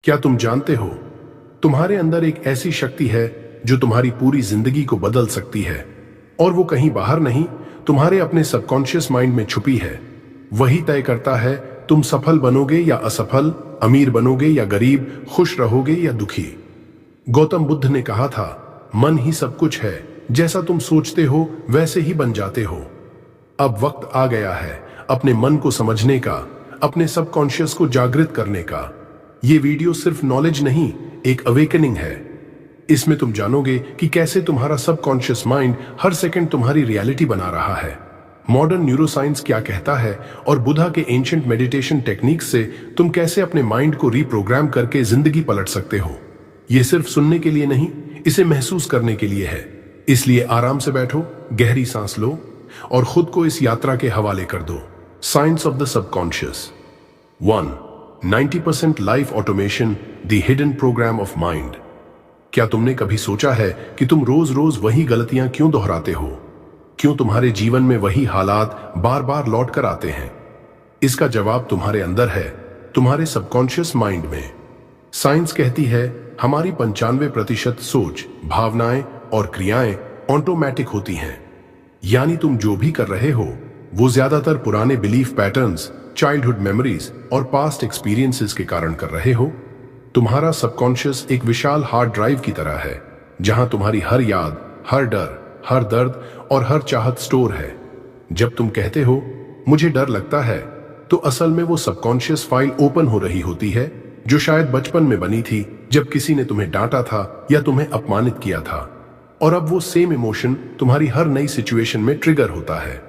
क्या तुम जानते हो, तुम्हारे अंदर एक ऐसी शक्ति है जो तुम्हारी पूरी जिंदगी को बदल सकती है, और वो कहीं बाहर नहीं, तुम्हारे अपने सबकॉन्शियस माइंड में छुपी है। वही तय करता है तुम सफल बनोगे या असफल, अमीर बनोगे या गरीब, खुश रहोगे या दुखी। गौतम बुद्ध ने कहा था, मन ही सब कुछ है, जैसा तुम सोचते हो वैसे ही बन जाते हो। अब वक्त आ गया है अपने मन को समझने का, अपने सबकॉन्शियस को जागृत करने का। ये वीडियो सिर्फ नॉलेज नहीं, एक अवेकनिंग है। इसमें तुम जानोगे कि कैसे तुम्हारा सबकॉन्शियस माइंड हर सेकंड तुम्हारी रियलिटी बना रहा है, मॉडर्न न्यूरोसाइंस क्या कहता है, और बुद्धा के एंशिएंट मेडिटेशन टेक्निक्स से तुम कैसे अपने माइंड को रीप्रोग्राम करके जिंदगी पलट सकते हो। ये सिर्फ सुनने के लिए नहीं, इसे महसूस करने के लिए है। इसलिए आराम से बैठो, गहरी सांस लो और खुद को इस यात्रा के हवाले कर दो। Science of the subconscious 1. 90% life automation, the hidden program of mind. क्या तुमने कभी सोचा है कि तुम रोज रोज वही गलतियां क्यों दोहराते हो? क्यों तुम्हारे जीवन में वही हालात बार बार लौट कर आते हैं? इसका जवाब तुम्हारे अंदर है, तुम्हारे सबकॉन्शियस माइंड में। साइंस कहती है हमारी 95% सोच, भावनाएं और क्रियाएं ऑटोमेटिक होती हैं। यानी तुम जो भी कर रहे हो वो ज्यादातर पुराने बिलीफ पैटर्न्स, चाइल्डहुड मेमोरीज और पास्ट एक्सपीरियंसेस के कारण कर रहे हो। तुम्हारा सबकॉन्शियस एक विशाल हार्ड ड्राइव की तरह है, जहां तुम्हारी हर याद, हर डर, हर दर्द और हर चाहत स्टोर है। जब तुम कहते हो मुझे डर लगता है, तो असल में वो सबकॉन्शियस फाइल ओपन हो रही होती है, जो शायद बचपन में बनी थी जब किसी ने तुम्हें डांटा था या तुम्हें अपमानित किया था, और अब वो सेम इमोशन तुम्हारी हर नई सिचुएशन में ट्रिगर होता है।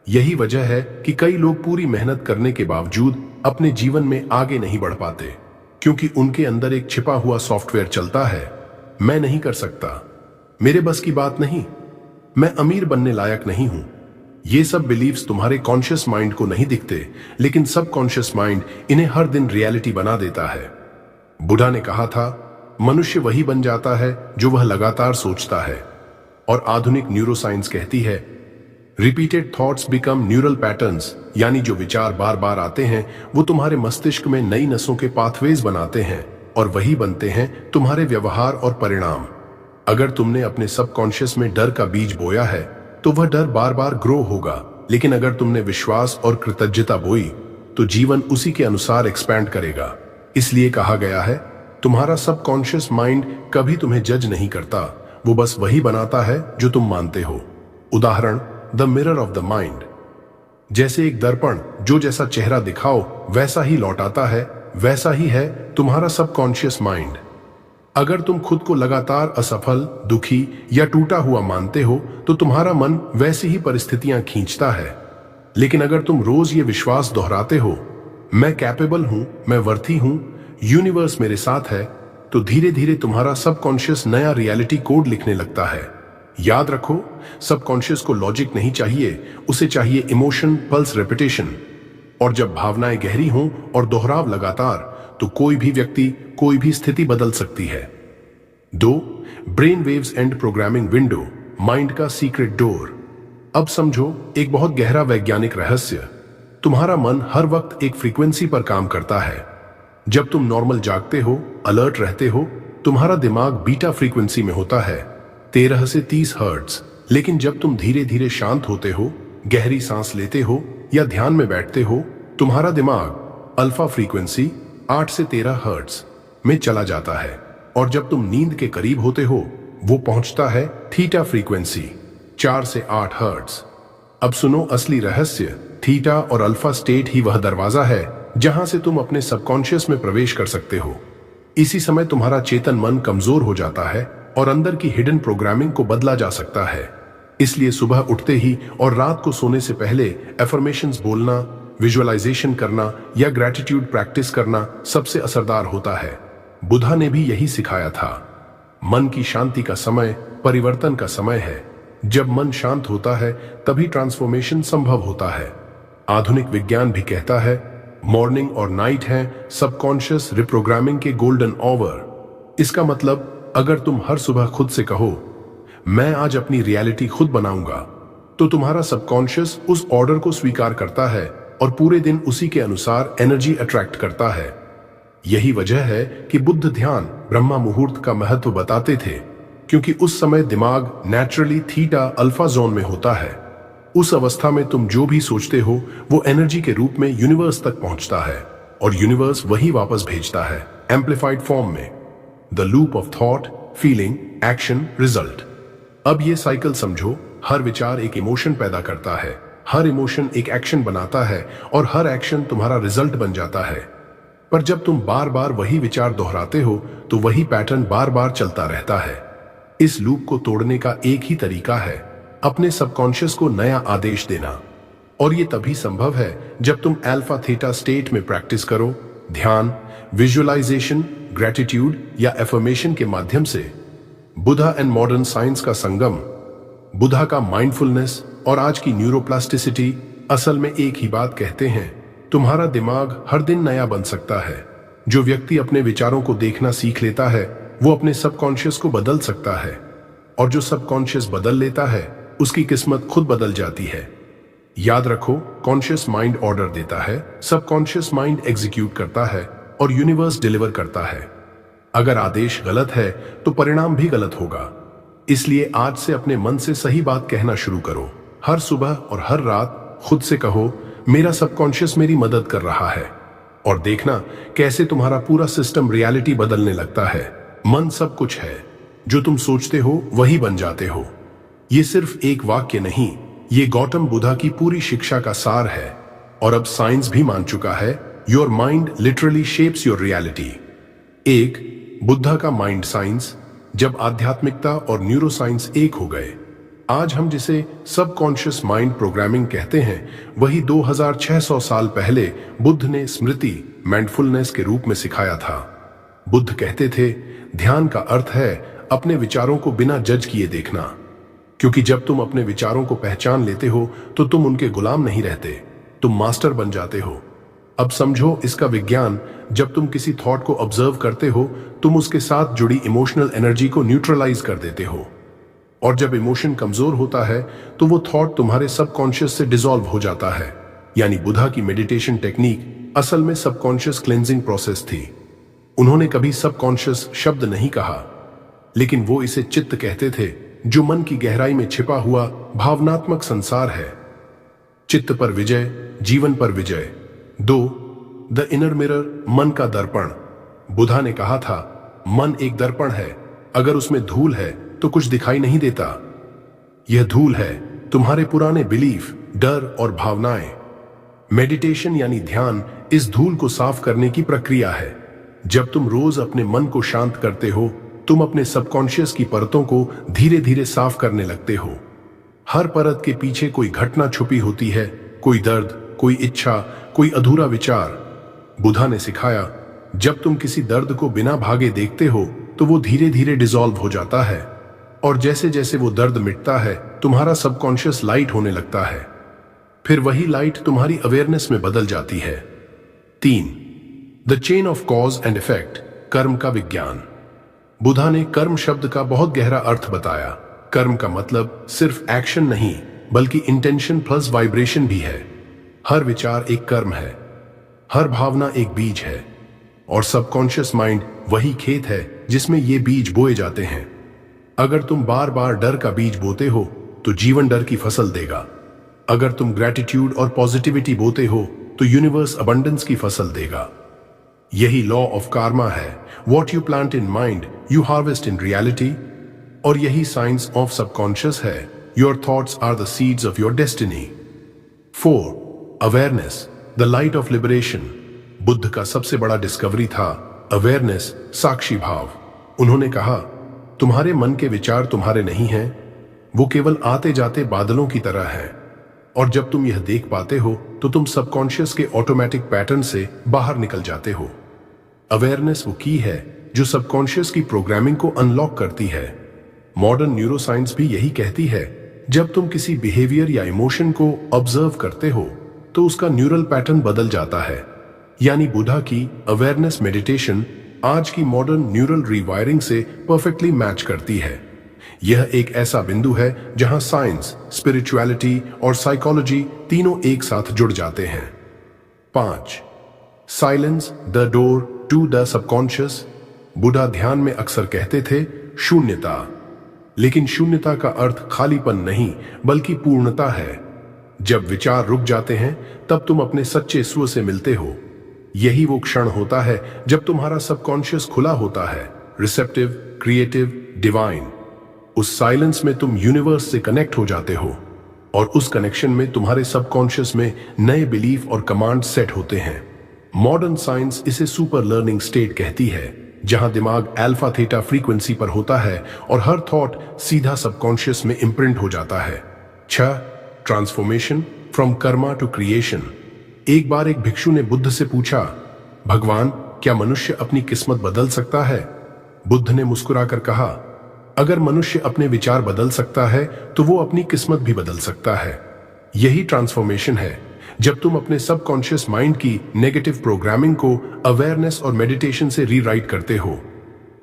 यही वजह है कि कई लोग पूरी मेहनत करने के बावजूद अपने जीवन में आगे नहीं बढ़ पाते, क्योंकि उनके अंदर एक छिपा हुआ सॉफ्टवेयर चलता है, मैं नहीं कर सकता, मेरे बस की बात नहीं, मैं अमीर बनने लायक नहीं हूं। ये सब बिलीव्स तुम्हारे कॉन्शियस माइंड को नहीं दिखते, लेकिन सबकॉन्शियस माइंड इन्हें हर दिन रियलिटी बना देता है। बुद्धा ने कहा था, मनुष्य वही बन जाता है जो वह लगातार सोचता है, और आधुनिक न्यूरोसाइंस कहती है repeated thoughts become neural patterns, यानी जो विचार बार बार आते हैं वो तुम्हारे मस्तिष्क में नई नसों के पाथवेज बनाते हैं, और वही बनते हैं तुम्हारे व्यवहार और परिणाम। अगर तुमने अपने सबकॉन्शियस में डर का बीज बोया है तो वह डर बार बार ग्रो होगा, लेकिन अगर तुमने विश्वास और कृतज्ञता बोई तो जीवन उसी के अनुसार एक्सपैंड करेगा। इसलिए कहा गया है तुम्हारा सबकॉन्शियस माइंड कभी तुम्हें जज नहीं करता, वो बस वही बनाता है जो तुम मानते हो। उदाहरण, the mirror of the mind. जैसे एक दर्पण जो जैसा चेहरा दिखाओ वैसा ही लौटाता है, वैसा ही है तुम्हारा सबकॉन्शियस माइंड। अगर तुम खुद को लगातार असफल, दुखी या टूटा हुआ मानते हो तो तुम्हारा मन वैसी ही परिस्थितियां खींचता है। लेकिन अगर तुम रोज ये विश्वास दोहराते हो, मैं कैपेबल हूं, मैं वर्थी हूं, यूनिवर्स मेरे साथ है, तो धीरे धीरे तुम्हारा सबकॉन्शियस नया रियलिटी कोड लिखने लगता है। याद रखो, सबकॉन्शियस को लॉजिक नहीं चाहिए, उसे चाहिए इमोशन पल्स रेपिटेशन। और जब भावनाएं गहरी हों और दोहराव लगातार, तो कोई भी व्यक्ति, कोई भी स्थिति बदल सकती है। 2. Brain waves and programming window, mind का सीक्रेट डोर। अब समझो एक बहुत गहरा वैज्ञानिक रहस्य। तुम्हारा मन हर वक्त एक फ्रीक्वेंसी पर काम करता है। जब तुम नॉर्मल जागते हो, अलर्ट रहते हो, तुम्हारा दिमाग बीटा फ्रीक्वेंसी में होता है, 13 से 30 हर्ट्ज। लेकिन जब तुम धीरे धीरे शांत होते हो, गहरी सांस लेते हो या ध्यान में बैठते हो, तुम्हारा दिमाग अल्फा फ्रीक्वेंसी 8 से 13 हर्ट्ज में चला जाता है, और जब तुम नींद के करीब होते हो वो पहुंचता है थीटा फ्रीक्वेंसी 4 से 8 हर्ट्ज। अब सुनो असली रहस्य, थीटा और अल्फा स्टेट ही वह दरवाजा है जहां से तुम अपने सबकॉन्शियस में प्रवेश कर सकते हो। इसी समय तुम्हारा चेतन मन कमजोर हो जाता है और अंदर की हिडन प्रोग्रामिंग को बदला जा सकता है। इसलिए सुबह उठते ही और रात को सोने से पहले एफर्मेशंस बोलना, विजुअलाइजेशन करना या ग्रैटिट्यूड प्रैक्टिस करना सबसे असरदार होता है। बुद्धा ने भी यही सिखाया था। मन की शांति का समय परिवर्तन का समय है। जब मन शांत होता है तभी ट्रांसफॉर्मेशन संभव होता है। आधुनिक विज्ञान भी कहता है मॉर्निंग और नाइट है सबकॉन्शियस रिप्रोग्रामिंग के गोल्डन ऑवर। इसका मतलब अगर तुम हर सुबह खुद से कहो मैं आज अपनी रियलिटी खुद बनाऊंगा, तो तुम्हारा सबकॉन्शियस उस ऑर्डर को स्वीकार करता है और पूरे दिन उसी के अनुसार एनर्जी अट्रैक्ट करता है। यही वजह है कि बुद्ध ध्यान ब्रह्मा मुहूर्त का महत्व बताते थे, क्योंकि उस समय दिमाग नेचुरली थीटा अल्फा जोन में होता है। उस अवस्था में तुम जो भी सोचते हो वो एनर्जी के रूप में यूनिवर्स तक पहुंचता है और यूनिवर्स वही वापस भेजता है एम्प्लीफाइड फॉर्म में। The loop of thought, feeling, action, result. अब ये साइकिल समझो, हर विचार एक इमोशन पैदा करता है, हर इमोशन एक एक्शन बनाता है और हर एक्शन तुम्हारा रिजल्ट बन जाता है। पर जब तुम बार बार वही विचार दोहराते हो तो वही पैटर्न बार बार चलता रहता है। इस लूप को तोड़ने का एक ही तरीका है, अपने सबकॉन्शियस को नया आदेश देना। और ये तभी संभव है जब तुम अल्फा थीटा स्टेट में प्रैक्टिस करो, ध्यान, विजुअलाइजेशन, ग्रेटिट्यूड या एफर्मेशन के माध्यम से। बुद्धा एंड मॉडर्न साइंस का संगम, बुद्धा का माइंडफुलनेस और आज की न्यूरोप्लास्टिसिटी असल में एक ही बात कहते हैं, तुम्हारा दिमाग हर दिन नया बन सकता है। जो व्यक्ति अपने विचारों को देखना सीख लेता है वो अपने सबकॉन्शियस को बदल सकता है, और जो सबकॉन्शियस बदल लेता है उसकी किस्मत खुद बदल जाती है। याद रखो, कॉन्शियस माइंड ऑर्डर देता है, सबकॉन्शियस माइंड एग्जीक्यूट करता है और यूनिवर्स डिलीवर करता है। अगर आदेश गलत है तो परिणाम भी गलत होगा। इसलिए आज से अपने मन से सही बात कहना शुरू करो। हर सुबह और हर रात खुद से कहो, मेरा सबकॉन्शियस मेरी मदद कर रहा है, और देखना कैसे तुम्हारा पूरा सिस्टम रियलिटी बदलने लगता है। मन सब कुछ है, जो तुम सोचते हो वही बन जाते हो। ये सिर्फ एक वाक्य नहीं, ये गौतम बुद्धा की पूरी शिक्षा का सार है, और अब साइंस भी मान चुका है, your mind literally shapes your reality. एक, बुद्धा का माइंड साइंस, जब आध्यात्मिकता और न्यूरो साइंस एक हो गए। आज हम जिसे सबकॉन्शियस माइंड प्रोग्रामिंग कहते हैं, वही 2600 साल पहले बुद्ध ने स्मृति, माइंडफुलनेस के रूप में सिखाया था। बुद्ध कहते थे, ध्यान का अर्थ है अपने विचारों को बिना जज किए देखना, क्योंकि जब तुम अपने विचारों को पहचान लेते हो तो तुम उनके गुलाम नहीं रहते, तुम मास्टर बन जाते हो। अब समझो इसका विज्ञान, जब तुम किसी थॉट को ऑब्जर्व करते हो तुम उसके साथ जुड़ी इमोशनल एनर्जी को न्यूट्रलाइज कर देते हो, और जब इमोशन कमजोर होता है तो वो थॉट तुम्हारे सबकॉन्शियस से डिसॉल्व हो जाता है। यानी बुद्धा की मेडिटेशन टेक्निक असल में सबकॉन्शियस क्लेंजिंग प्रोसेस थी। उन्होंने कभी सबकॉन्शियस शब्द नहीं कहा, लेकिन वो इसे चित्त कहते थे, जो मन की गहराई में छिपा हुआ भावनात्मक संसार है। चित्त पर विजय, जीवन पर विजय। 2, द इनर मिरर, मन का दर्पण। बुद्धा ने कहा था, मन एक दर्पण है, अगर उसमें धूल है तो कुछ दिखाई नहीं देता। यह धूल है तुम्हारे पुराने बिलीफ, डर और भावनाएं। मेडिटेशन यानी ध्यान इस धूल को साफ करने की प्रक्रिया है। जब तुम रोज अपने मन को शांत करते हो तुम अपने सबकॉन्शियस की परतों को धीरे धीरे साफ करने लगते हो। हर परत के पीछे कोई घटना छुपी होती है, कोई दर्द, कोई इच्छा, कोई अधूरा विचार। बुद्धा ने सिखाया, जब तुम किसी दर्द को बिना भागे देखते हो तो वो धीरे धीरे डिसॉल्व हो जाता है, और जैसे जैसे वो दर्द मिटता है तुम्हारा सबकॉन्शियस लाइट होने लगता है। फिर वही लाइट तुम्हारी अवेयरनेस में बदल जाती है। 3, the chain of cause and effect, कर्म का विज्ञान। बुद्धा ने कर्म शब्द का बहुत गहरा अर्थ बताया। कर्म का मतलब सिर्फ एक्शन नहीं, बल्कि इंटेंशन प्लस वाइब्रेशन भी है। हर विचार एक कर्म है, हर भावना एक बीज है, और सबकॉन्शियस माइंड वही खेत है जिसमें ये बीज बोए जाते हैं। अगर तुम बार बार डर का बीज बोते हो तो जीवन डर की फसल देगा। अगर तुम ग्रेटिट्यूड और पॉजिटिविटी बोते हो तो यूनिवर्स अबंडेंस की फसल देगा। यही लॉ ऑफ कार्मा है, what you plant in mind you harvest in reality. और यही साइंस ऑफ सबकॉन्शियस है, your thoughts are the seeds of your destiny. 4, awareness, the light of liberation. Buddha का सबसे बड़ा डिस्कवरी था अवेयरनेस, साक्षी भाव। उन्होंने कहा, तुम्हारे मन के विचार तुम्हारे नहीं हैं, वो केवल आते जाते बादलों की तरह हैं, और जब तुम यह देख पाते हो तो तुम सबकॉन्शियस के ऑटोमेटिक पैटर्न से बाहर निकल जाते हो। अवेयरनेस वो की है जो सबकॉन्शियस की प्रोग्रामिंग को अनलॉक करती है। मॉडर्न न्यूरोसाइंस भी यही कहती है, जब तुम किसी बिहेवियर या इमोशन को ऑब्जर्व करते हो तो उसका न्यूरल पैटर्न बदल जाता है। यानी बुद्धा की अवेयरनेस मेडिटेशन आज की मॉडर्न न्यूरल रिवायरिंग से परफेक्टली मैच करती है। यह एक ऐसा बिंदु है जहां साइंस, स्पिरिचुअलिटी और साइकोलॉजी तीनों एक साथ जुड़ जाते हैं। 5, silence the door to the subconscious. Buddha ध्यान में अक्सर कहते थे शून्यता, लेकिन शून्यता का अर्थ खालीपन नहीं बल्कि पूर्णता है। जब विचार रुक जाते हैं तब तुम अपने सच्चे स्व से मिलते हो। यही वो क्षण होता है जब तुम्हारा सबकॉन्शियस खुला होता है, रिसेप्टिव, क्रिएटिव, डिवाइन। उस साइलेंस में तुम यूनिवर्स से कनेक्ट हो जाते हो और उस कनेक्शन में तुम्हारे सबकॉन्शियस में नए बिलीफ और कमांड सेट होते हैं। मॉडर्न साइंस इसे सुपर लर्निंग स्टेट कहती है, जहां दिमाग अल्फा थीटा फ्रीक्वेंसी पर होता है और हर थॉट सीधा सबकॉन्शियस में इम्प्रिंट हो जाता है। 6. Transformation from karma to creation. एक बार एक भिक्षु ने बुद्ध से पूछा, भगवान, क्या मनुष्य अपनी किस्मत बदल सकता है? बुद्ध ने मुस्कुराकर कहा, अगर मनुष्य अपने विचार बदल सकता है तो वो अपनी किस्मत भी बदल सकता है। यही ट्रांसफॉर्मेशन है, जब तुम अपने सबकॉन्शियस माइंड की नेगेटिव प्रोग्रामिंग को अवेयरनेस और मेडिटेशन से रीराइट करते हो।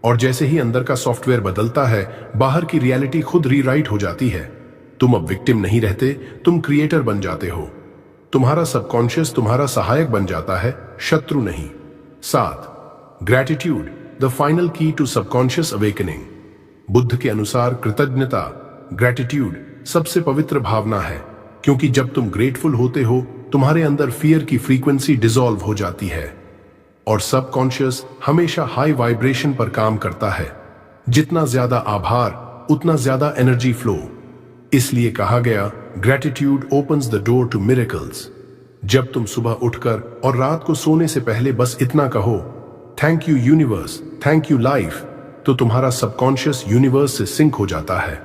और जैसे ही अंदर का सॉफ्टवेयर बदलता है, बाहर की रियलिटी खुद रीराइट हो जाती है। तुम अब विक्टिम नहीं रहते, तुम क्रिएटर बन जाते हो। तुम्हारा सबकॉन्शियस तुम्हारा सहायक बन जाता है, शत्रु नहीं। 7. ग्रैटिट्यूड, द फाइनल की टू सबकॉन्शियस अवेकनिंग। बुद्ध के अनुसार कृतज्ञता, ग्रैटिट्यूड, सबसे पवित्र भावना है, क्योंकि जब तुम ग्रेटफुल होते हो तुम्हारे अंदर फियर की फ्रीक्वेंसी डिसॉल्व हो जाती है और सबकॉन्शियस हमेशा हाई वाइब्रेशन पर काम करता है। जितना ज्यादा आभार उतना ज्यादा एनर्जी फ्लो। इसलिए कहा गया, gratitude opens the door to miracles. जब तुम सुबह उठकर और रात को सोने से पहले बस इतना कहो, thank you universe, thank you life, तो तुम्हारा सबकॉन्शियस यूनिवर्स से सिंक हो जाता है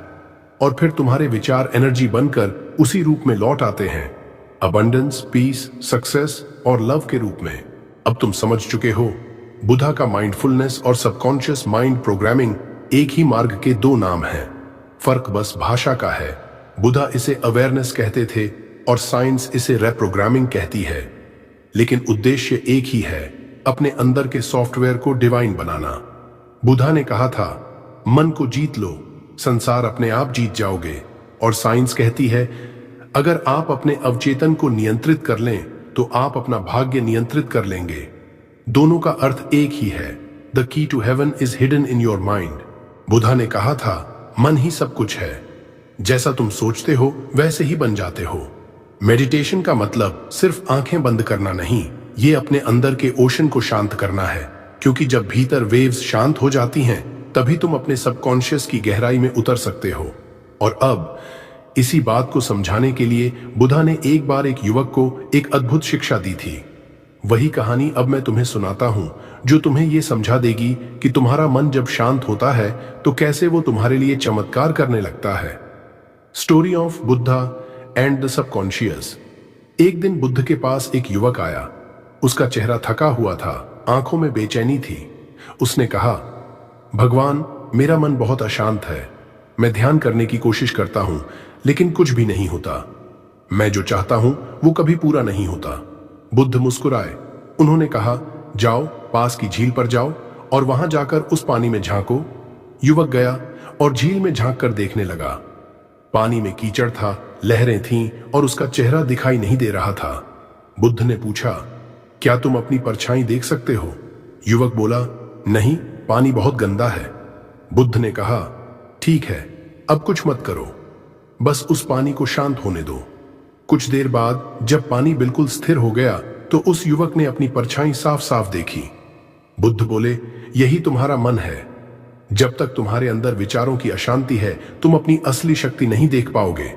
और फिर तुम्हारे विचार एनर्जी बनकर उसी रूप में लौट आते हैं, अबंडेंस, पीस, सक्सेस और लव के रूप में। अब तुम समझ चुके हो, बुद्धा का माइंडफुलनेस और सबकॉन्शियस माइंड प्रोग्रामिंग एक ही मार्ग के दो नाम हैं। फर्क बस भाषा का है। बुद्धा इसे अवेयरनेस कहते थे और साइंस इसे रेप्रोग्रामिंग कहती है, लेकिन उद्देश्य एक ही है, अपने अंदर के सॉफ्टवेयर को डिवाइन बनाना। बुद्धा ने कहा था, मन को जीत लो, संसार अपने आप जीत जाओगे। और साइंस कहती है, अगर आप अपने अवचेतन को नियंत्रित कर लें तो आप अपना भाग्य नियंत्रित कर लेंगे। दोनों का अर्थ एक ही है, the key to heaven is hidden in your mind. Buddha ने कहा था, मन ही सब कुछ है, जैसा तुम सोचते हो वैसे ही बन जाते हो। मेडिटेशन का मतलब सिर्फ आंखें बंद करना नहीं, ये अपने अंदर के ओशन को शांत करना है, क्योंकि जब भीतर वेव्स शांत हो जाती हैं तभी तुम अपने सबकॉन्शियस की गहराई में उतर सकते हो। और अब इसी बात को समझाने के लिए बुद्धा ने एक बार एक युवक को एक अद्भुत शिक्षा दी थी। वही कहानी अब मैं तुम्हें सुनाता हूं, जो तुम्हें यह समझा देगी कि तुम्हारा मन जब शांत होता है तो कैसे वो तुम्हारे लिए चमत्कार करने लगता है। Story of Buddha and the subconscious. एक दिन बुद्ध के पास एक युवक आया। उसका चेहरा थका हुआ था, आंखों में बेचैनी थी। उसने कहा, भगवान, मेरा मन बहुत अशांत है। मैं ध्यान करने की कोशिश करता हूं, लेकिन कुछ भी नहीं होता। मैं जो चाहता हूं वो कभी पूरा नहीं होता। बुद्ध मुस्कुराए। उन्होंने कहा, जाओ, पास की झील पर जाओ और वहां जाकर उस पानी में झांको। युवक गया और झील में झांक कर देखने लगा। पानी में कीचड़ था, लहरें थीं और उसका चेहरा दिखाई नहीं दे रहा था। बुद्ध ने पूछा, क्या तुम अपनी परछाई देख सकते हो? युवक बोला, नहीं, पानी बहुत गंदा है। बुद्ध ने कहा, ठीक है, अब कुछ मत करो, बस उस पानी को शांत होने दो। कुछ देर बाद जब पानी बिल्कुल स्थिर हो गया तो उस युवक ने अपनी परछाई साफ साफ देखी। बुद्ध बोले, यही तुम्हारा मन है। जब तक तुम्हारे अंदर विचारों की अशांति है तुम अपनी असली शक्ति नहीं देख पाओगे,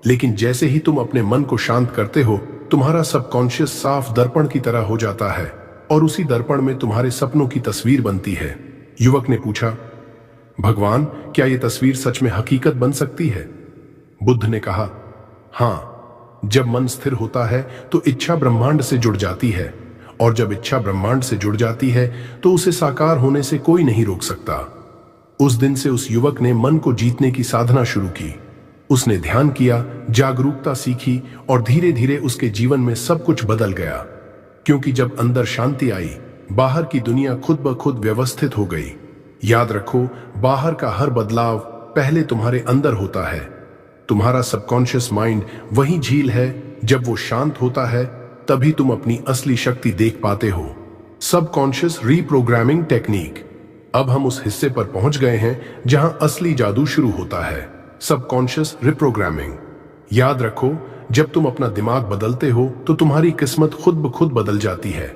लेकिन जैसे ही तुम अपने मन को शांत करते हो तुम्हारा सबकॉन्शियस साफ दर्पण की तरह हो जाता है और उसी दर्पण में तुम्हारे सपनों की तस्वीर बनती है। युवक ने पूछा, भगवान, क्या यह तस्वीर सच में हकीकत बन सकती है? बुद्ध ने कहा, हां, जब मन स्थिर होता है तो इच्छा ब्रह्मांड से जुड़ जाती है और जब इच्छा ब्रह्मांड से जुड़ जाती है तो उसे साकार होने से कोई नहीं रोक सकता। उस दिन से उस युवक ने मन को जीतने की साधना शुरू की। उसने ध्यान किया, जागरूकता सीखी और धीरे धीरे उसके जीवन में सब कुछ बदल गया, क्योंकि जब अंदर शांति आई बाहर की दुनिया खुद ब खुद व्यवस्थित हो गई। याद रखो, बाहर का हर बदलाव पहले तुम्हारे अंदर होता है। तुम्हारा सबकॉन्शियस माइंड वही झील है, जब वो शांत होता है तभी तुम अपनी असली शक्ति देख पाते हो। Subconscious reprogramming technique. अब हम उस हिस्से पर पहुंच गए हैं जहां असली जादू शुरू होता है, सबकॉन्शियस रिप्रोग्रामिंग। याद रखो, जब तुम अपना दिमाग बदलते हो तो तुम्हारी किस्मत खुद ब खुद बदल जाती है।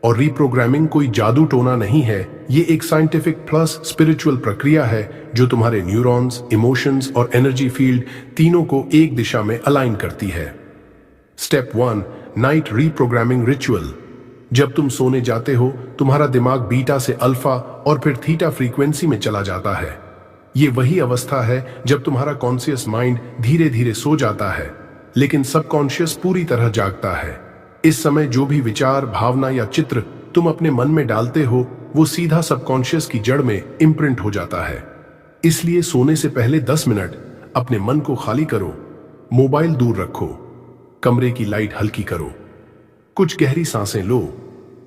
और रीप्रोग्रामिंग कोई जादू टोना नहीं है, ये एक साइंटिफिक प्लस स्पिरिचुअल प्रक्रिया है जो तुम्हारे न्यूरॉन्स, इमोशंस और एनर्जी फील्ड तीनों को एक दिशा में अलाइन करती है। Step 1, night reprogramming ritual. जब तुम सोने जाते हो तुम्हारा दिमाग बीटा से अल्फा और फिर थीटा फ्रीक्वेंसी में चला जाता है। ये वही अवस्था है जब तुम्हारा कॉन्शियस माइंड धीरे धीरे सो जाता है लेकिन सबकॉन्शियस पूरी तरह जागता है। इस समय जो भी विचार, भावना या चित्र तुम अपने मन में डालते हो वो सीधा सबकॉन्शियस की जड़ में इम्प्रिंट हो जाता है। इसलिए सोने से पहले 10 मिनट अपने मन को खाली करो, मोबाइल दूर रखो, कमरे की लाइट हल्की करो, कुछ गहरी सांसें लो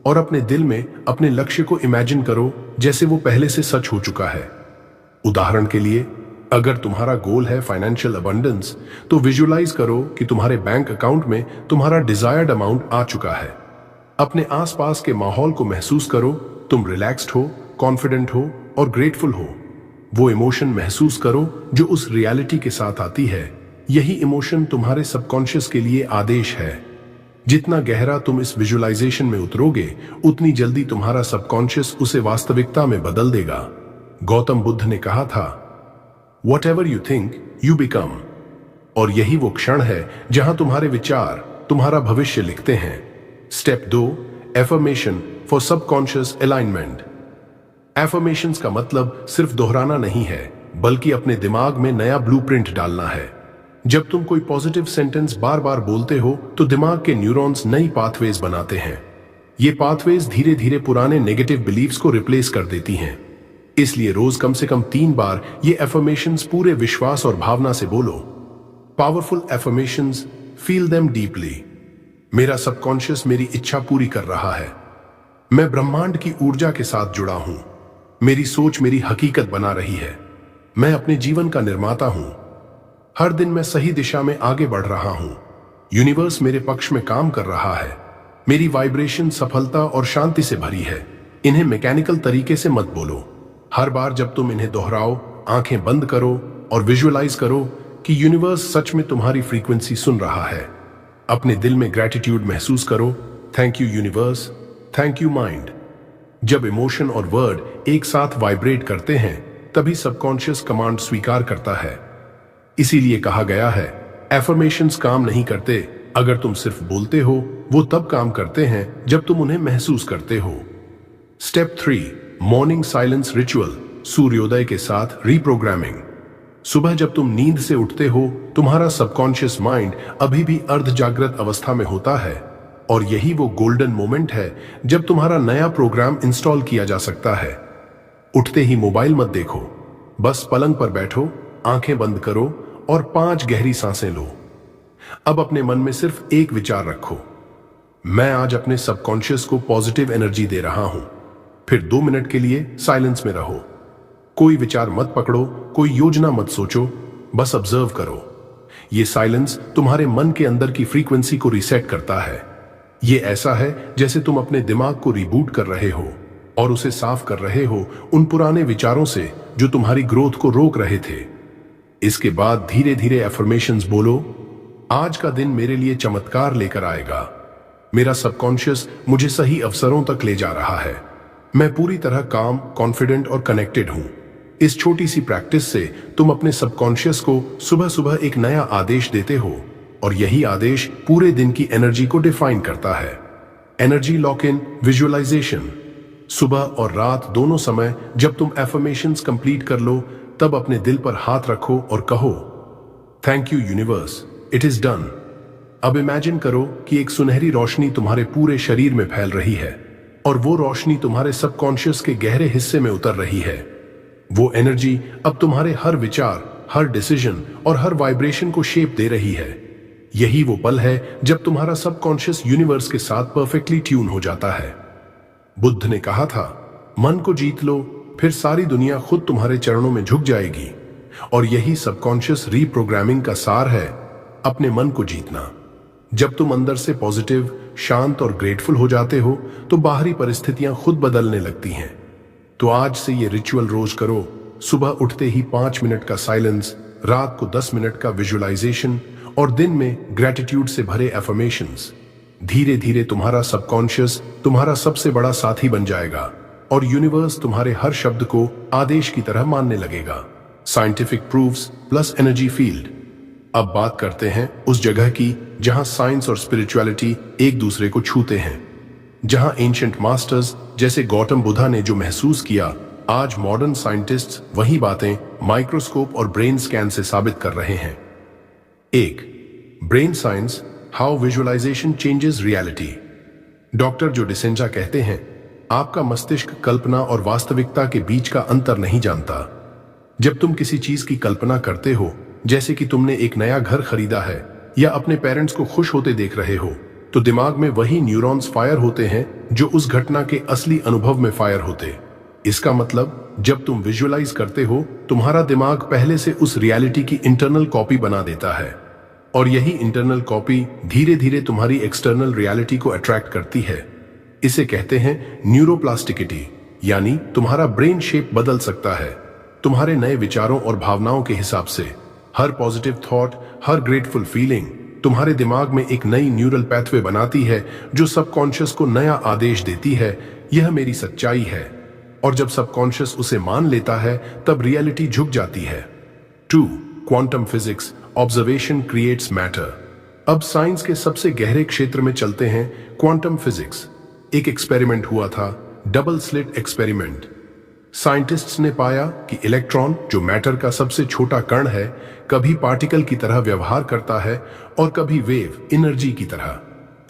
और अपने दिल में अपने लक्ष्य को इमेजिन करो जैसे वो पहले से सच हो चुका है। उदाहरण के लिए, अगर तुम्हारा गोल है फाइनेंशियल अबंडेंस, तो विजुअलाइज करो कि तुम्हारे बैंक अकाउंट में तुम्हारा डिजायर्ड अमाउंट आ चुका है। अपने आसपास के माहौल को महसूस करो, तुम रिलैक्स्ड हो, कॉन्फिडेंट हो और ग्रेटफुल हो। वो इमोशन महसूस करो जो उस रियलिटी के साथ आती है। यही इमोशन तुम्हारे सबकॉन्शियस के लिए आदेश है। जितना गहरा तुम इस विजुअलाइजेशन में उतरोगे उतनी जल्दी तुम्हारा सबकॉन्शियस उसे वास्तविकता में बदल देगा। गौतम बुद्ध ने कहा था, Whatever you think, you become। और यही वो क्षण है जहां तुम्हारे विचार तुम्हारा भविष्य लिखते हैं। Step 2, affirmation for subconscious alignment. Affirmations का मतलब सिर्फ दोहराना नहीं है बल्कि अपने दिमाग में नया ब्लूप्रिंट डालना है। जब तुम कोई पॉजिटिव सेंटेंस बार बार बोलते हो तो दिमाग के न्यूरॉन्स नई पाथवेज बनाते हैं। ये पाथवेज धीरे धीरे पुराने नेगेटिव बिलीव्स को रिप्लेस कर देती हैं। इसलिए रोज कम से कम 3 बार ये एफर्मेशंस पूरे विश्वास और भावना से बोलो। Powerful affirmations, feel them deeply. मेरा सबकॉन्शियस मेरी इच्छा पूरी कर रहा है। मैं ब्रह्मांड की ऊर्जा के साथ जुड़ा हूं। मेरी सोच मेरी हकीकत बना रही है। मैं अपने जीवन का निर्माता हूं। हर दिन मैं सही दिशा में आगे बढ़ रहा हूं। यूनिवर्स मेरे पक्ष में काम कर रहा है। मेरी वाइब्रेशन सफलता और शांति से भरी है। इन्हें मैकेनिकल तरीके से मत बोलो। हर बार जब तुम इन्हें दोहराओ, आंखें बंद करो और विजुअलाइज करो कि यूनिवर्स सच में तुम्हारी फ्रीक्वेंसी सुन रहा है। अपने दिल में ग्रैटिट्यूड महसूस करो, thank you universe, thank you mind. जब इमोशन और वर्ड एक साथ वाइब्रेट करते हैं तभी सबकॉन्शियस कमांड स्वीकार करता है। इसीलिए कहा गया है, एफर्मेशंस काम नहीं करते अगर तुम सिर्फ बोलते हो, वो तब काम करते हैं जब तुम उन्हें महसूस करते हो। स्टेप 3, मॉर्निंग साइलेंस रिचुअल, सूर्योदय के साथ रीप्रोग्रामिंग। सुबह जब तुम नींद से उठते हो तुम्हारा सबकॉन्शियस माइंड अभी भी अर्ध जागृत अवस्था में होता है और यही वो गोल्डन मोमेंट है जब तुम्हारा नया प्रोग्राम इंस्टॉल किया जा सकता है। उठते ही मोबाइल मत देखो, बस पलंग पर बैठो, आंखें बंद करो और 5 गहरी सांसें लो। अब अपने मन में सिर्फ एक विचार रखो, मैं आज अपने सबकॉन्शियस को पॉजिटिव एनर्जी दे रहा हूं। फिर 2 मिनट के लिए साइलेंस में रहो। कोई विचार मत पकड़ो, कोई योजना मत सोचो, बस ऑब्जर्व करो। ये साइलेंस तुम्हारे मन के अंदर की फ्रीक्वेंसी को रीसेट करता है। ये ऐसा है जैसे तुम अपने दिमाग को रिबूट कर रहे हो और उसे साफ कर रहे हो उन पुराने विचारों से जो तुम्हारी ग्रोथ को रोक रहे थे। इसके बाद धीरे धीरे एफर्मेशंस बोलो, आज का दिन मेरे लिए चमत्कार लेकर आएगा। मेरा सबकॉन्शियस मुझे सही अवसरों तक ले जा रहा है। मैं पूरी तरह काम, कॉन्फिडेंट और कनेक्टेड हूं। इस छोटी सी प्रैक्टिस से तुम अपने सबकॉन्शियस को सुबह सुबह एक नया आदेश देते हो और यही आदेश पूरे दिन की एनर्जी को डिफाइन करता है। Energy lock in visualisation. सुबह और रात दोनों समय जब तुम एफर्मेशंस कंप्लीट कर लो तब अपने दिल पर हाथ रखो और कहो, thank you universe, it is done. अब इमेजिन करो कि एक सुनहरी रोशनी तुम्हारे पूरे शरीर में फैल रही है और वो रोशनी तुम्हारे सबकॉन्शियस के गहरे हिस्से में उतर रही है। वो एनर्जी अब तुम्हारे हर विचार, हर डिसीजन और हर वाइब्रेशन को शेप दे रही है। यही वो पल है जब तुम्हारा सबकॉन्शियस यूनिवर्स के साथ परफेक्टली ट्यून हो जाता है। बुद्ध ने कहा था, मन को जीत लो, फिर सारी दुनिया खुद तुम्हारे चरणों में झुक जाएगी। और यही सबकॉन्शियस रीप्रोग्रामिंग का सार है, अपने मन को जीतना। जब तुम अंदर से पॉजिटिव, शांत और ग्रेटफुल हो जाते हो तो बाहरी परिस्थितियां खुद बदलने लगती हैं। तो आज से ये रिचुअल रोज करो। सुबह उठते ही 5 मिनट का साइलेंस, रात को 10 मिनट का विजुअलाइजेशन और दिन में ग्रेटिट्यूड से भरे एफर्मेशंस। धीरे धीरे तुम्हारा सबकॉन्शियस तुम्हारा सबसे बड़ा साथी बन जाएगा और यूनिवर्स तुम्हारे हर शब्द को आदेश की तरह मानने लगेगा। Scientific proofs plus energy field. अब बात करते हैं उस जगह की जहां साइंस और स्पिरिचुअलिटी एक दूसरे को छूते हैं, जहां एंशिएंट मास्टर्स जैसे गौतम बुद्धा ने जो महसूस किया, आज मॉडर्न साइंटिस्ट्स वही बातें माइक्रोस्कोप और ब्रेन स्कैन से साबित कर रहे हैं। 1. Brain science, how visualisation changes reality. Doctor Joe Dispenza कहते हैं, आपका मस्तिष्क कल्पना और वास्तविकता के बीच का अंतर नहीं जानता। जब तुम किसी चीज की कल्पना करते हो, जैसे कि तुमने एक नया घर खरीदा है या अपने पेरेंट्स को खुश होते देख रहे हो, तो दिमाग में वही न्यूरॉन्स फायर होते हैं जो उस घटना के असली अनुभव में फायर होते। इसका मतलब जब तुम विजुअलाइज करते हो, तुम्हारा दिमाग पहले से उस रियलिटी की इंटरनल कॉपी बना देता है और यही इंटरनल कॉपी धीरे धीरे तुम्हारी एक्सटर्नल रियलिटी को अट्रैक्ट करती है। इसे कहते हैं न्यूरोप्लास्टिसिटी, यानी तुम्हारा ब्रेन शेप बदल सकता है तुम्हारे नए विचारों और भावनाओं के हिसाब से। हर पॉजिटिव थॉट, हर ग्रेटफुल फीलिंग तुम्हारे दिमाग में एक नई न्यूरल पैथवे बनाती है जो सबकॉन्शियस को नया आदेश देती है, यह मेरी सच्चाई है। और जब सबकॉन्शियस उसे मान लेता है तब रियलिटी झुक जाती है। 2. Quantum physics, observation creates matter. अब साइंस के सबसे गहरे क्षेत्र में चलते हैं, क्वांटम फिजिक्स। एक एक्सपेरिमेंट हुआ था, डबल स्लिट एक्सपेरिमेंट। साइंटिस्ट्स ने पाया कि इलेक्ट्रॉन, जो मैटर का सबसे छोटा कण है, कभी पार्टिकल की तरह व्यवहार करता है और कभी वेव, एनर्जी की तरह।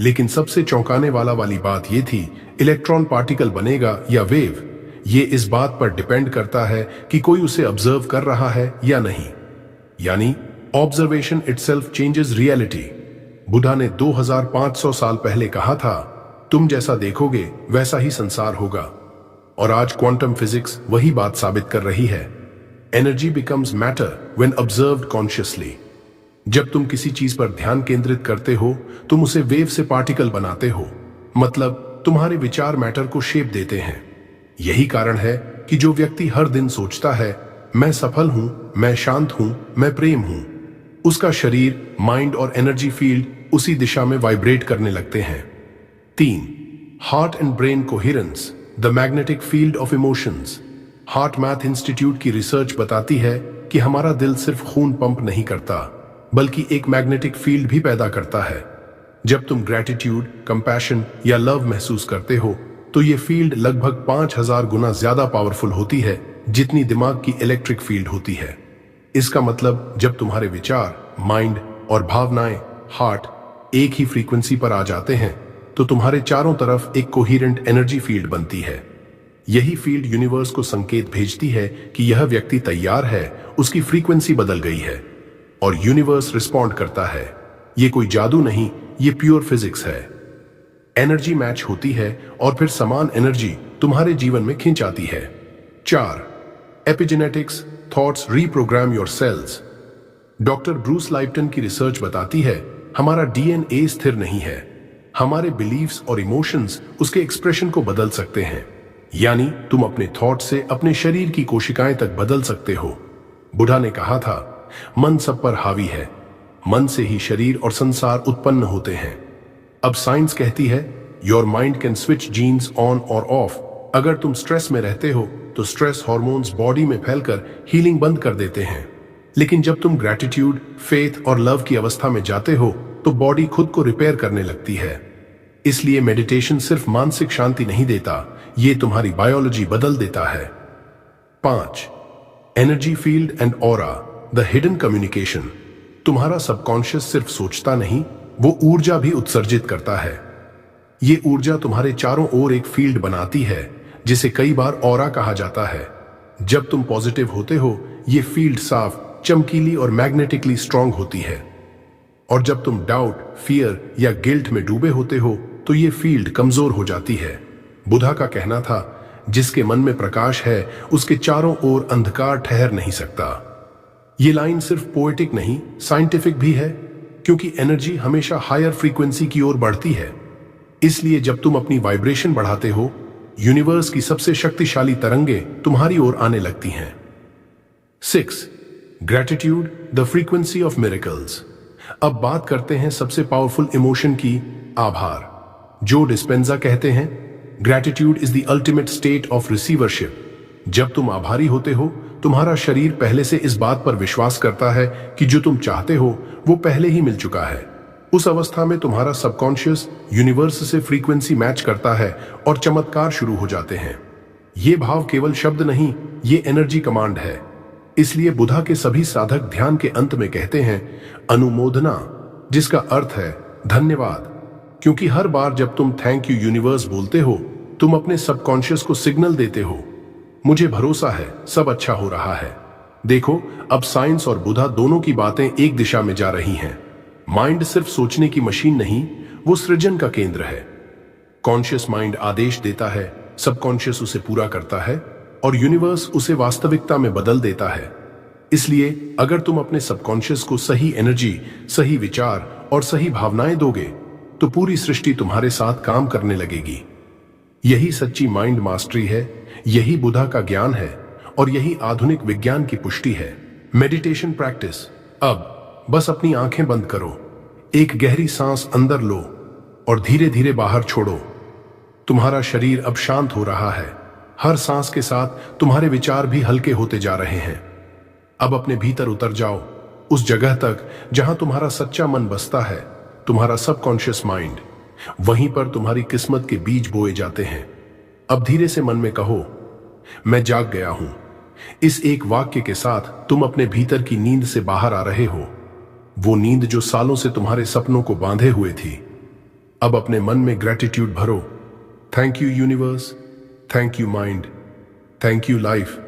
लेकिन सबसे चौंकाने वाली बात यह थी, इलेक्ट्रॉन पार्टिकल बनेगा या वेव, ये इस बात पर डिपेंड करता है कि कोई उसे ऑब्जर्व कर रहा है या नहीं। यानी observation itself changes reality. Buddha ने 2500 साल पहले कहा था, तुम जैसा देखोगे वैसा ही संसार होगा। और आज क्वांटम फिजिक्स वही बात साबित कर रही है। Energy becomes matter when observed consciously. जब तुम किसी चीज पर ध्यान केंद्रित करते हो, तुम उसे वेव से पार्टिकल बनाते हो। मतलब तुम्हारे विचार मैटर को शेप देते हैं। यही कारण है कि जो व्यक्ति हर दिन सोचता है, मैं सफल हूं, मैं शांत हूं, मैं प्रेम हूं, उसका शरीर, माइंड और एनर्जी फील्ड उसी दिशा में वाइब्रेट करने लगते हैं। 3. Heart and brain coherence, the magnetic field of emotions. Heart math institute की रिसर्च बताती है कि हमारा दिल सिर्फ खून पंप नहीं करता, बल्कि एक मैग्नेटिक फील्ड भी पैदा करता है। जब तुम ग्रेटिट्यूड, कंपैशन या लव महसूस करते हो, तो ये फील्ड लगभग 5000 गुना ज्यादा पावरफुल होती है जितनी दिमाग की इलेक्ट्रिक फील्ड होती है। इसका मतलब जब तुम्हारे विचार, माइंड और भावनाएं, हार्ट, एक ही फ्रीक्वेंसी पर आ जाते हैं, तो तुम्हारे चारों तरफ एक कोहेरेंट एनर्जी फील्ड बनती है। यही फील्ड यूनिवर्स को संकेत भेजती है कि यह व्यक्ति तैयार है, उसकी फ्रीक्वेंसी बदल गई है, और यूनिवर्स रिस्पॉन्ड करता है। ये कोई जादू नहीं, ये प्योर फिजिक्स है। एनर्जी मैच होती है और फिर समान एनर्जी तुम्हारे जीवन में खिंच आती है। 4. Epigenetics, thoughts reprogram your cells. Doctor Bruce Lipton की रिसर्च बताती है, हमारा डीएनए स्थिर नहीं है, हमारे बिलीव्स और इमोशंस उसके एक्सप्रेशन को बदल सकते हैं। यानी तुम अपने थॉट से अपने शरीर की कोशिकाएं तक बदल सकते हो। बुद्धा ने कहा था, मन सब पर हावी है, मन से ही शरीर और संसार उत्पन्न होते हैं। अब साइंस कहती है, your mind can switch genes on और ऑफ। अगर तुम स्ट्रेस में रहते हो तो स्ट्रेस हार्मोन्स बॉडी में फैलकर हीलिंग बंद कर देते हैं। लेकिन जब तुम ग्रेटिट्यूड, फेथ और लव की अवस्था में जाते हो तो बॉडी खुद को रिपेयर करने लगती है। इसलिए मेडिटेशन सिर्फ मानसिक शांति नहीं देता, ये तुम्हारी बायोलॉजी बदल देता है। 5. Energy field and aura, the hidden communication. तुम्हारा सबकॉन्शियस सिर्फ सोचता नहीं, वो ऊर्जा भी उत्सर्जित करता है। ये ऊर्जा तुम्हारे चारों ओर एक फील्ड बनाती है, जिसे कई बार ऑरा कहा जाता है। जब तुम पॉजिटिव होते हो, ये फील्ड साफ, चमकीली और मैग्नेटिकली स्ट्रांग होती है। और जब तुम डाउट, फियर या गिल्ट में डूबे होते हो, तो ये फील्ड कमजोर हो जाती है। बुद्धा का कहना था, जिसके मन में प्रकाश है, उसके चारों ओर अंधकार ठहर नहीं सकता। ये लाइन सिर्फ पोएटिक नहीं, साइंटिफिक भी है। क्योंकि एनर्जी हमेशा हायर फ्रीक्वेंसी की ओर बढ़ती है। इसलिए जब तुम अपनी वाइब्रेशन बढ़ाते हो, यूनिवर्स की सबसे शक्तिशाली तरंगें तुम्हारी ओर आने लगती हैं। 6. Gratitude, the frequency of miracles. अब बात करते हैं सबसे पावरफुल इमोशन की, आभार। जो डिस्पेंजा कहते हैं, gratitude is the ultimate state of receivership. जब तुम आभारी होते हो, तुम्हारा शरीर पहले से इस बात पर विश्वास करता है कि जो तुम चाहते हो वो पहले ही मिल चुका है। उस अवस्था में तुम्हारा सबकॉन्शियस यूनिवर्स से फ्रीक्वेंसी मैच करता है और चमत्कार शुरू हो जाते हैं। ये भाव केवल शब्द नहीं, ये एनर्जी कमांड है। इसलिए बुधा के सभी साधक ध्यान के अंत में कहते हैं अनुमोदना, जिसका अर्थ है धन्यवाद। क्योंकि हर बार जब तुम थैंक यू यूनिवर्स बोलते हो, तुम अपने सबकॉन्शियस को सिग्नल देते हो, मुझे भरोसा है, सब अच्छा हो रहा है। देखो, अब साइंस और बुधा दोनों की बातें एक दिशा में जा रही हैं। माइंड सिर्फ सोचने की मशीन नहीं, वो सृजन का केंद्र है। कॉन्शियस माइंड आदेश देता है, सबकॉन्शियस उसे पूरा करता है और यूनिवर्स उसे वास्तविकता में बदल देता है। इसलिए अगर तुम अपने सबकॉन्शियस को सही एनर्जी, सही विचार और सही भावनाएं दोगे, तो पूरी सृष्टि तुम्हारे साथ काम करने लगेगी। यही सच्ची माइंड मास्टरी है, यही बुधा का ज्ञान है और यही आधुनिक विज्ञान की पुष्टि है। Meditation practice. अब बस अपनी आंखें बंद करो, एक गहरी सांस अंदर लो और धीरे धीरे बाहर छोड़ो। तुम्हारा शरीर अब शांत हो रहा है। हर सांस के साथ तुम्हारे विचार भी हल्के होते जा रहे हैं। अब अपने भीतर उतर जाओ, उस जगह तक जहां तुम्हारा सच्चा मन बसता है, तुम्हारा सबकॉन्शियस माइंड। वहीं पर तुम्हारी किस्मत के बीज बोए जाते हैं। अब धीरे से मन में कहो, मैं जाग गया हूं। इस एक वाक्य के साथ तुम अपने भीतर की नींद से बाहर आ रहे हो, वो नींद जो सालों से तुम्हारे सपनों को बांधे हुए थी। अब अपने मन में ग्रैटिट्यूड भरो। Thank you universe, thank you mind, thank you life.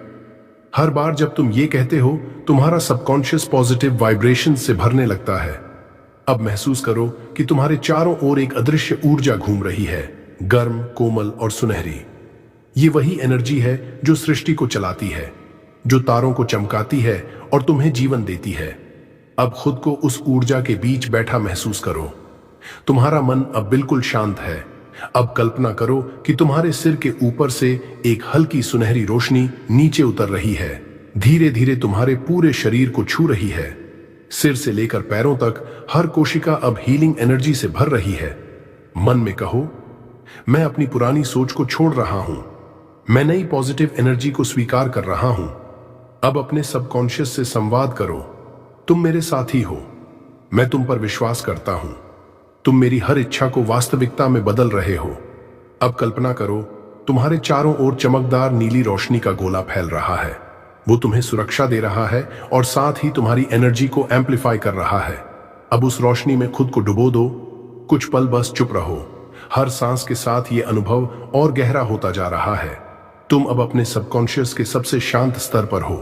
हर बार जब तुम ये कहते हो, तुम्हारा सबकॉन्शियस पॉजिटिव वाइब्रेशन से भरने लगता है। अब महसूस करो कि तुम्हारे चारों ओर एक अदृश्य ऊर्जा घूम रही है, गर्म, कोमल और सुनहरी। ये वही एनर्जी है जो सृष्टि को चलाती है, जो तारों को चमकाती है और तुम्हें जीवन देती है। अब खुद को उस ऊर्जा के बीच बैठा महसूस करो। तुम्हारा मन अब बिल्कुल शांत है। अब कल्पना करो कि तुम्हारे सिर के ऊपर से एक हल्की सुनहरी रोशनी नीचे उतर रही है, धीरे धीरे तुम्हारे पूरे शरीर को छू रही है। सिर से लेकर पैरों तक हर कोशिका अब हीलिंग एनर्जी से भर रही है। मन में कहो, मैं अपनी पुरानी सोच को छोड़ रहा हूं, मैं नई पॉजिटिव एनर्जी को स्वीकार कर रहा हूं। अब अपने सबकॉन्शियस से संवाद करो, तुम मेरे साथी हो, मैं तुम पर विश्वास करता हूं, तुम मेरी हर इच्छा को वास्तविकता में बदल रहे हो। अब कल्पना करो, तुम्हारे चारों ओर चमकदार नीली रोशनी का गोला फैल रहा है। वो तुम्हें सुरक्षा दे रहा है और साथ ही तुम्हारी एनर्जी को एम्पलीफाई कर रहा है। अब उस रोशनी में खुद को डुबो दो, कुछ पल बस चुप रहो। हर सांस के साथ ये अनुभव और गहरा होता जा रहा है। तुम अब अपने सबकॉन्शियस के सबसे शांत स्तर पर हो।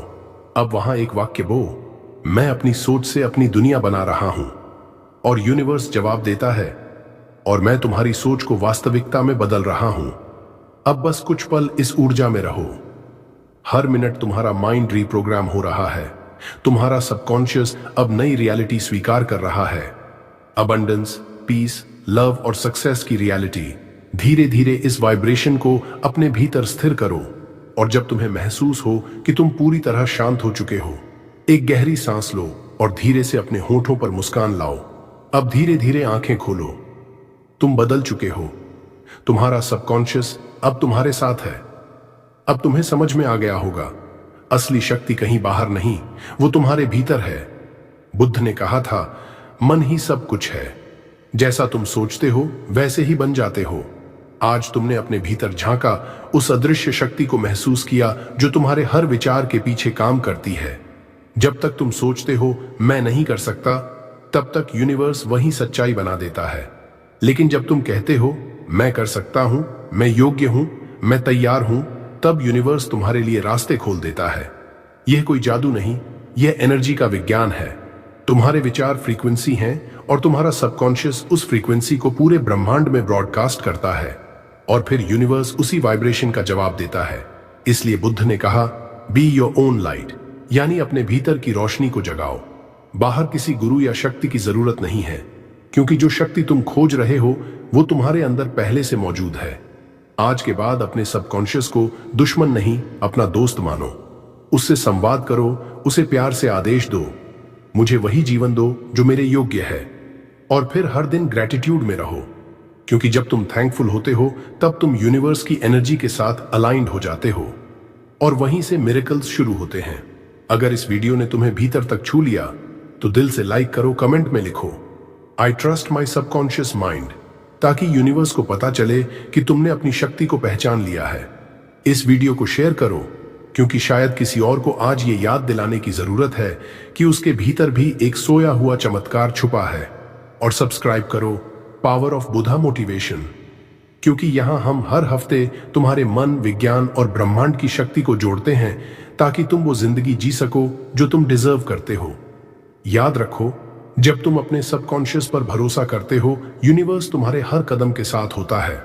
अब वहां एक वाक्य बो, मैं अपनी सोच से अपनी दुनिया बना रहा हूं। और यूनिवर्स जवाब देता है, और मैं तुम्हारी सोच को वास्तविकता में बदल रहा हूं। अब बस कुछ पल इस ऊर्जा में रहो। हर मिनट तुम्हारा माइंड रीप्रोग्राम हो रहा है। तुम्हारा सबकॉन्शियस अब नई रियलिटी स्वीकार कर रहा है। अबंडेंस, पीस, लव और सक्सेस की रियलिटी। धीरे धीरे इस वाइब्रेशन को अपने भीतर स्थिर करो और जब तुम्हें महसूस हो कि तुम पूरी तरह शांत हो चुके हो, एक गहरी सांस लो और धीरे से अपने होठों पर मुस्कान लाओ। अब धीरे धीरे आंखें खोलो। तुम बदल चुके हो। तुम्हारा सबकॉन्शियस अब तुम्हारे साथ है। अब तुम्हें समझ में आ गया होगा, असली शक्ति कहीं बाहर नहीं, वो तुम्हारे भीतर है। बुद्ध ने कहा था, मन ही सब कुछ है। जैसा तुम सोचते हो वैसे ही बन जाते हो। आज तुमने अपने भीतर झांका, उस अदृश्य शक्ति को महसूस किया जो तुम्हारे हर विचार के पीछे काम करती है। जब तक तुम सोचते हो मैं नहीं कर सकता, तब तक यूनिवर्स वही सच्चाई बना देता है। लेकिन जब तुम कहते हो मैं कर सकता हूं, मैं योग्य हूं, मैं तैयार हूं, तब यूनिवर्स तुम्हारे लिए रास्ते खोल देता है। यह कोई जादू नहीं, यह एनर्जी का विज्ञान है। तुम्हारे विचार फ्रीक्वेंसी हैं और तुम्हारा सबकॉन्शियस उस फ्रीक्वेंसी को पूरे ब्रह्मांड में ब्रॉडकास्ट करता है और फिर यूनिवर्स उसी वाइब्रेशन का जवाब देता है। इसलिए बुद्ध ने कहा, बी योर ओन लाइट, यानी अपने भीतर की रोशनी को जगाओ। बाहर किसी गुरु या शक्ति की जरूरत नहीं है, क्योंकि जो शक्ति तुम खोज रहे हो वो तुम्हारे अंदर पहले से मौजूद है। आज के बाद अपने सबकॉन्शियस को दुश्मन नहीं, अपना दोस्त मानो। उससे संवाद करो, उसे प्यार से आदेश दो, मुझे वही जीवन दो जो मेरे योग्य है। और फिर हर दिन ग्रेटिट्यूड में रहो, क्योंकि जब तुम थैंकफुल होते हो तब तुम यूनिवर्स की एनर्जी के साथ अलाइंड हो जाते हो और वहीं से मिरेकल्स शुरू होते हैं। अगर इस वीडियो ने तुम्हें भीतर तक छू लिया तो दिल से लाइक करो, कमेंट में लिखो I trust my subconscious mind, ताकि यूनिवर्स को पता चले कि तुमने अपनी शक्ति को पहचान लिया है। इस वीडियो को शेयर करो, क्योंकि शायद किसी और को आज ये याद दिलाने की जरूरत है कि उसके भीतर भी एक सोया हुआ चमत्कार छुपा है। और सब्सक्राइब करो पावर ऑफ बुधा मोटिवेशन, क्योंकि यहां हम हर हफ्ते तुम्हारे मन, विज्ञान और ब्रह्मांड की शक्ति को जोड़ते हैं, ताकि तुम वो जिंदगी जी सको जो तुम डिजर्व करते हो। याद रखो, जब तुम अपने सबकॉन्शियस पर भरोसा करते हो, यूनिवर्स तुम्हारे हर कदम के साथ होता है।